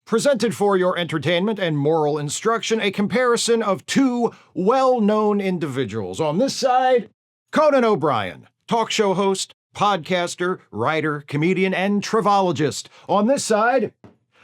Presented for your entertainment and moral instruction, a comparison of two well-known individuals. On this side, Conan O'Brien, talk show host, podcaster, writer, comedian, and travologist. On this side,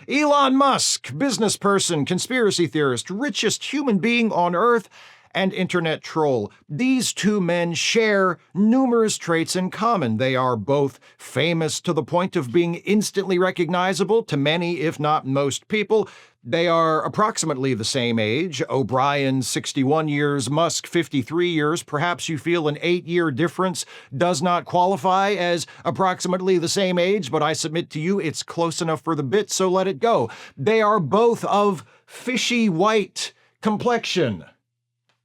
Elon Musk, business person, conspiracy theorist, richest human being on Earth, and internet troll. These two men share numerous traits in common. They are both famous to the point of being instantly recognizable to many, if not most people. They are approximately the same age. O'Brien, 61 years, Musk, 53 years. Perhaps you feel an 8-year difference does not qualify as approximately the same age, but I submit to you it's close enough for the bit, so let it go. They are both of fishy white complexion.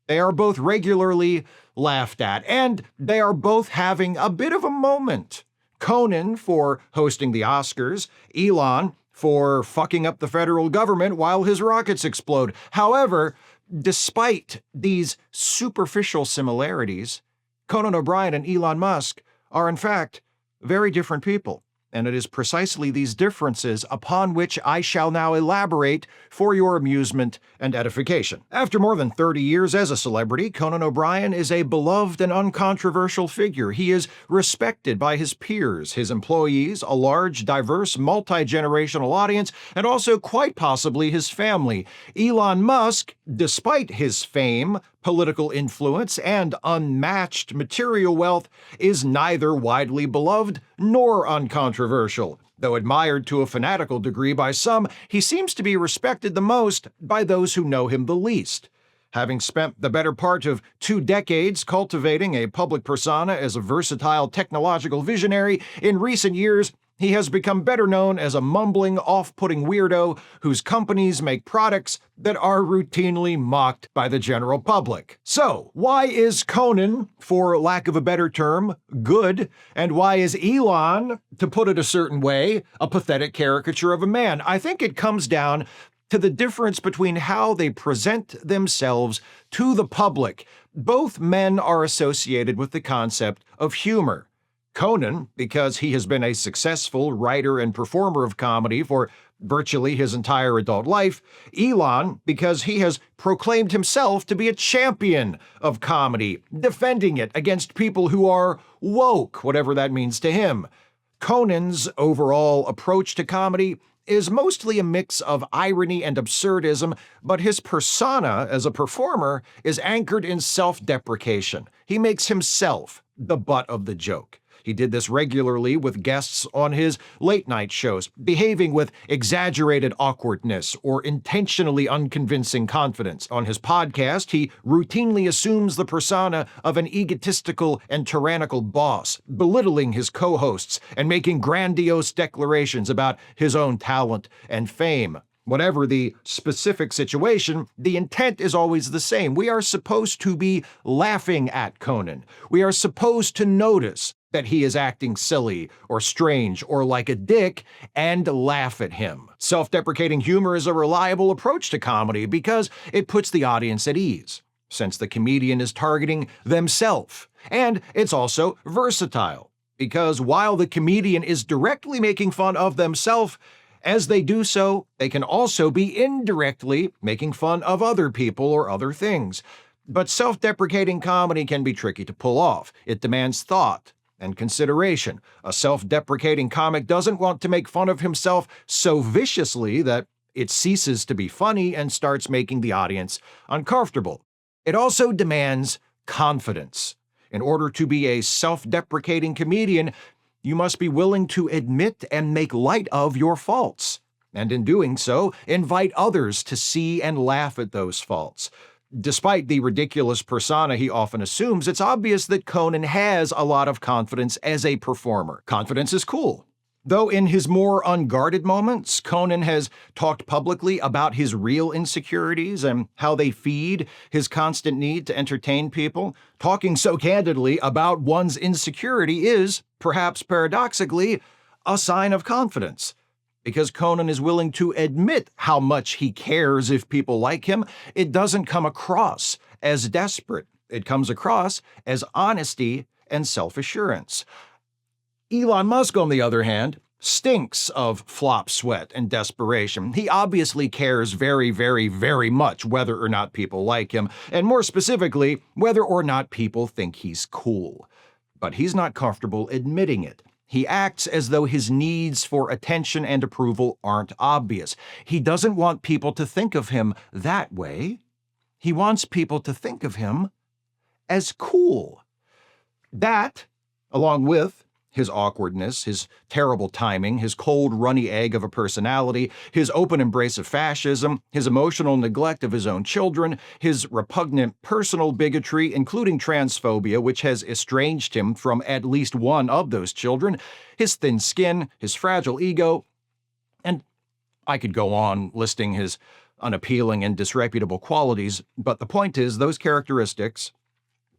They are both regularly laughed at, and they are both having a bit of a moment. Conan for hosting the Oscars, Elon for fucking up the federal government while his rockets explode. However, despite these superficial similarities, Conan O'Brien and Elon Musk are in fact very different people. And it is precisely these differences upon which I shall now elaborate for your amusement and edification. After more than 30 years as a celebrity, Conan O'Brien is a beloved and uncontroversial figure. He is respected by his peers, his employees, a large, diverse, multi-generational audience, and also quite possibly his family. Elon Musk, despite his fame, political influence, and unmatched material wealth, is neither widely beloved nor uncontroversial. Though admired to a fanatical degree by some, he seems to be respected the most by those who know him the least. Having spent the better part of 2 decades cultivating a public persona as a versatile technological visionary, in recent years, he has become better known as a mumbling, off-putting weirdo whose companies make products that are routinely mocked by the general public. So, why is Conan, for lack of a better term, good? And why is Elon, to put it a certain way, a pathetic caricature of a man? I think it comes down to the difference between how they present themselves to the public. Both men are associated with the concept of humor. Conan, because he has been a successful writer and performer of comedy for virtually his entire adult life. Elon, because he has proclaimed himself to be a champion of comedy, defending it against people who are woke, whatever that means to him. Conan's overall approach to comedy is mostly a mix of irony and absurdism, but his persona as a performer is anchored in self-deprecation. He makes himself the butt of the joke. He did this regularly with guests on his late-night shows, behaving with exaggerated awkwardness or intentionally unconvincing confidence. On his podcast, he routinely assumes the persona of an egotistical and tyrannical boss, belittling his co-hosts and making grandiose declarations about his own talent and fame. Whatever the specific situation, the intent is always the same. We are supposed to be laughing at Conan. We are supposed to notice that he is acting silly or strange or like a dick and laugh at him. Self-deprecating humor is a reliable approach to comedy because it puts the audience at ease, since the comedian is targeting themselves. And it's also versatile, because while the comedian is directly making fun of themselves, as they do so, they can also be indirectly making fun of other people or other things. But self-deprecating comedy can be tricky to pull off. It demands thought and consideration. A self-deprecating comic doesn't want to make fun of himself so viciously that it ceases to be funny and starts making the audience uncomfortable. It also demands confidence. In order to be a self-deprecating comedian, you must be willing to admit and make light of your faults, and in doing so, invite others to see and laugh at those faults. Despite the ridiculous persona he often assumes, it's obvious that Conan has a lot of confidence as a performer. Confidence is cool. Though in his more unguarded moments, Conan has talked publicly about his real insecurities and how they feed his constant need to entertain people. Talking so candidly about one's insecurity is, perhaps paradoxically, a sign of confidence. Because Conan is willing to admit how much he cares if people like him, it doesn't come across as desperate. It comes across as honesty and self-assurance. Elon Musk, on the other hand, stinks of flop sweat and desperation. He obviously cares very, very, very much whether or not people like him, and more specifically, whether or not people think he's cool. But he's not comfortable admitting it. He acts as though his needs for attention and approval aren't obvious. He doesn't want people to think of him that way. He wants people to think of him as cool. That, along with his awkwardness, his terrible timing, his cold, runny egg of a personality, his open embrace of fascism, his emotional neglect of his own children, his repugnant personal bigotry, including transphobia, which has estranged him from at least one of those children, his thin skin, his fragile ego, and I could go on listing his unappealing and disreputable qualities, but the point is, those characteristics,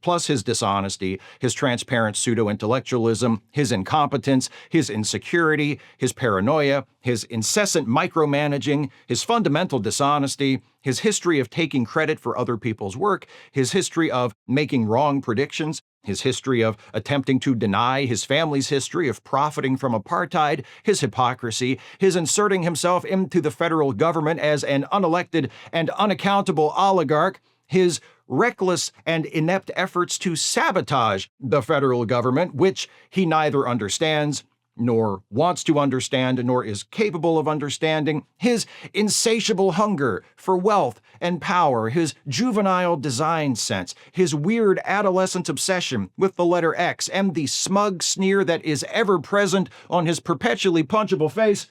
plus his dishonesty, his transparent pseudo-intellectualism, his incompetence, his insecurity, his paranoia, his incessant micromanaging, his fundamental dishonesty, his history of taking credit for other people's work, his history of making wrong predictions, his history of attempting to deny his family's history of profiting from apartheid, his hypocrisy, his inserting himself into the federal government as an unelected and unaccountable oligarch, his reckless and inept efforts to sabotage the federal government, which he neither understands, nor wants to understand, nor is capable of understanding, his insatiable hunger for wealth and power, his juvenile design sense, his weird adolescent obsession with the letter X, and the smug sneer that is ever present on his perpetually punchable face,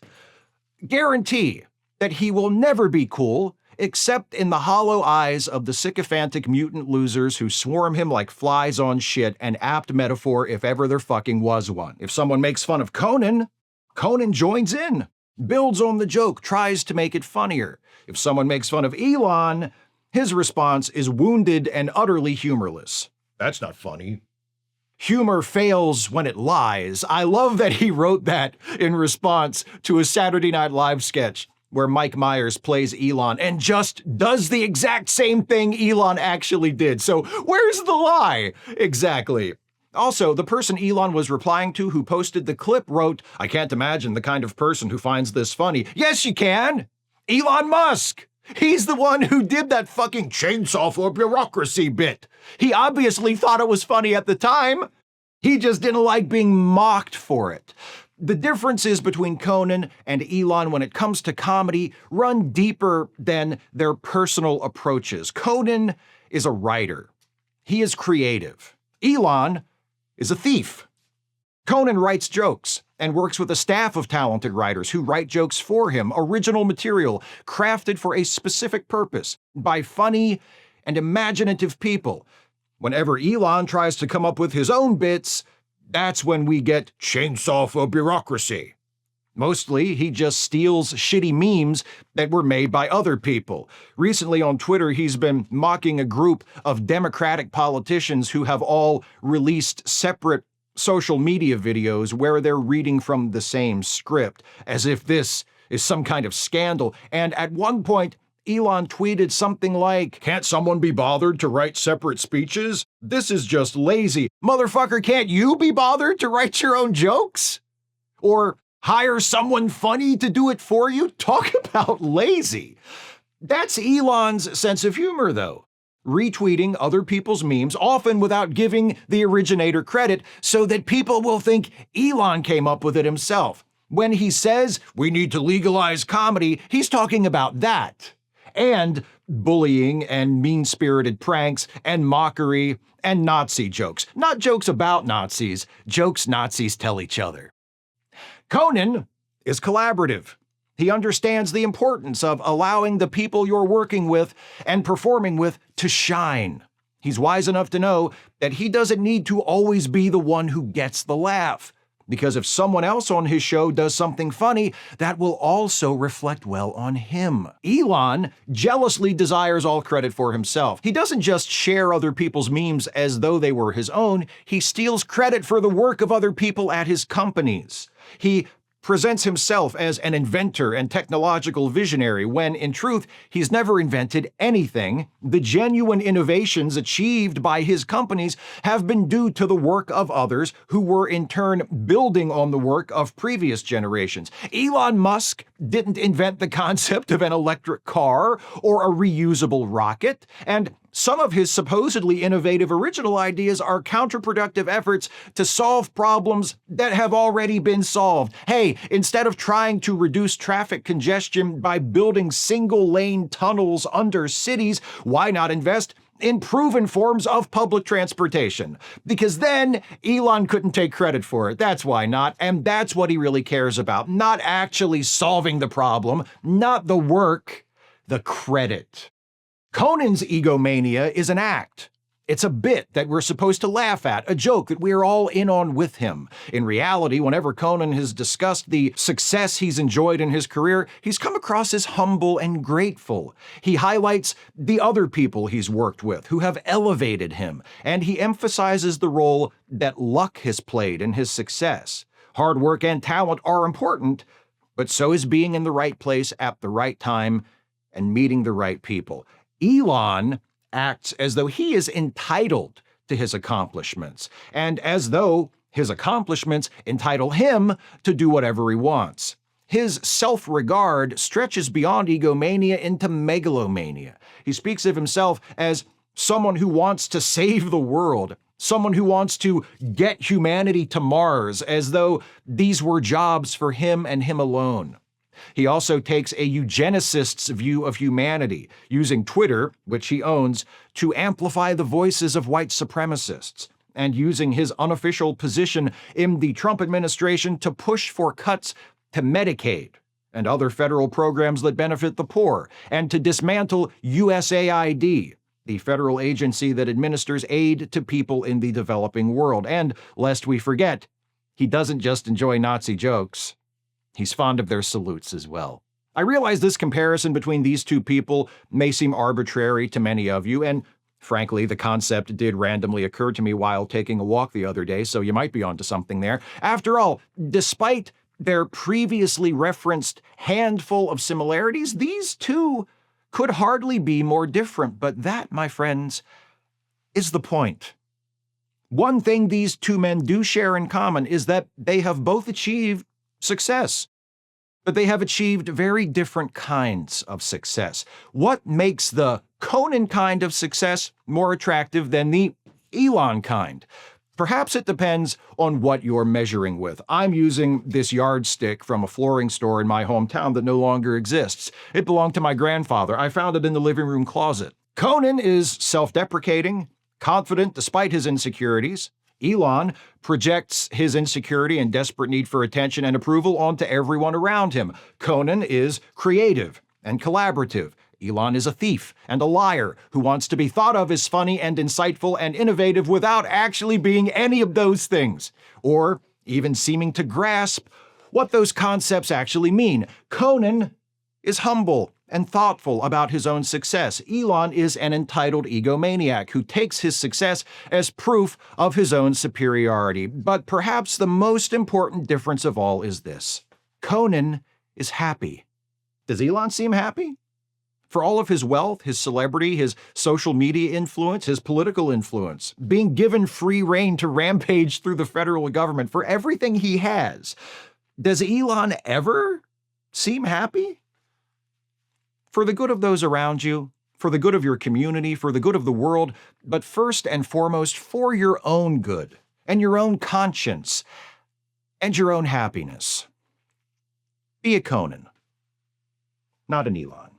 guarantee that he will never be cool except in the hollow eyes of the sycophantic mutant losers who swarm him like flies on shit, an apt metaphor if ever there fucking was one. If someone makes fun of Conan, Conan joins in, builds on the joke, tries to make it funnier. If someone makes fun of Elon, his response is wounded and utterly humorless. That's not funny. Humor fails when it lies. I love that he wrote that in response to a Saturday Night Live sketch where Mike Myers plays Elon and just does the exact same thing Elon actually did. So where's the lie? Exactly. Also, the person Elon was replying to who posted the clip wrote, "I can't imagine the kind of person who finds this funny." Yes, you can. Elon Musk. He's the one who did that fucking chainsaw for bureaucracy bit. He obviously thought it was funny at the time. He just didn't like being mocked for it. The differences between Conan and Elon when it comes to comedy run deeper than their personal approaches. Conan is a writer. He is creative. Elon is a thief. Conan writes jokes and works with a staff of talented writers who write jokes for him, original material crafted for a specific purpose by funny and imaginative people. Whenever Elon tries to come up with his own bits, that's when we get chainsaw for bureaucracy. Mostly, he just steals shitty memes that were made by other people. Recently on Twitter, he's been mocking a group of Democratic politicians who have all released separate social media videos where they're reading from the same script, as if this is some kind of scandal. And at one point, Elon tweeted something like, "Can't someone be bothered to write separate speeches? This is just lazy. Motherfucker, can't you be bothered to write your own jokes? Or hire someone funny to do it for you?" Talk about lazy. That's Elon's sense of humor, though. Retweeting other people's memes, often without giving the originator credit, so that people will think Elon came up with it himself. When he says, "We need to legalize comedy," he's talking about that. And bullying and mean-spirited pranks and mockery and Nazi jokes. Not jokes about Nazis, jokes Nazis tell each other. Conan is collaborative. He understands the importance of allowing the people you're working with and performing with to shine. He's wise enough to know that he doesn't need to always be the one who gets the laugh. Because if someone else on his show does something funny, that will also reflect well on him. Elon jealously desires all credit for himself. He doesn't just share other people's memes as though they were his own, he steals credit for the work of other people at his companies. He presents himself as an inventor and technological visionary when, in truth, he's never invented anything. The genuine innovations achieved by his companies have been due to the work of others who were in turn building on the work of previous generations. Elon Musk didn't invent the concept of an electric car or a reusable rocket, and some of his supposedly innovative original ideas are counterproductive efforts to solve problems that have already been solved. Hey, instead of trying to reduce traffic congestion by building single-lane tunnels under cities, why not invest in proven forms of public transportation? Because then Elon couldn't take credit for it. That's why not. And that's what he really cares about. Not actually solving the problem, not the work, the credit. Conan's egomania is an act. It's a bit that we're supposed to laugh at, a joke that we're all in on with him. In reality, whenever Conan has discussed the success he's enjoyed in his career, he's come across as humble and grateful. He highlights the other people he's worked with who have elevated him, and he emphasizes the role that luck has played in his success. Hard work and talent are important, but so is being in the right place at the right time and meeting the right people. Elon acts as though he is entitled to his accomplishments, and as though his accomplishments entitle him to do whatever he wants. His self-regard stretches beyond egomania into megalomania. He speaks of himself as someone who wants to save the world, someone who wants to get humanity to Mars, as though these were jobs for him and him alone. He also takes a eugenicist's view of humanity, using Twitter, which he owns, to amplify the voices of white supremacists, and using his unofficial position in the Trump administration to push for cuts to Medicaid and other federal programs that benefit the poor, and to dismantle USAID, the federal agency that administers aid to people in the developing world. And, lest we forget, he doesn't just enjoy Nazi jokes. He's fond of their salutes as well. I realize this comparison between these two people may seem arbitrary to many of you, and frankly, the concept did randomly occur to me while taking a walk the other day, so you might be onto something there. After all, despite their previously referenced handful of similarities, these two could hardly be more different, but that, my friends, is the point. One thing these two men do share in common is that they have both achieved success, but they have achieved very different kinds of success. What makes the Conan kind of success more attractive than the Elon kind? Perhaps it depends on what you're measuring with. I'm using this yardstick from a flooring store in my hometown that no longer exists. It belonged to my grandfather. I found it in the living room closet. Conan is self-deprecating, confident despite his insecurities. Elon projects his insecurity and desperate need for attention and approval onto everyone around him. Conan is creative and collaborative. Elon is a thief and a liar who wants to be thought of as funny and insightful and innovative without actually being any of those things, or even seeming to grasp what those concepts actually mean. Conan is humble and thoughtful about his own success. Elon is an entitled egomaniac who takes his success as proof of his own superiority. But perhaps the most important difference of all is this: Conan is happy. Does Elon seem happy? For all of his wealth, his celebrity, his social media influence, his political influence, being given free rein to rampage through the federal government, for everything he has, does Elon ever seem happy? For the good of those around you, for the good of your community, for the good of the world, but first and foremost for your own good and your own conscience and your own happiness. Be a Conan, not an Elon.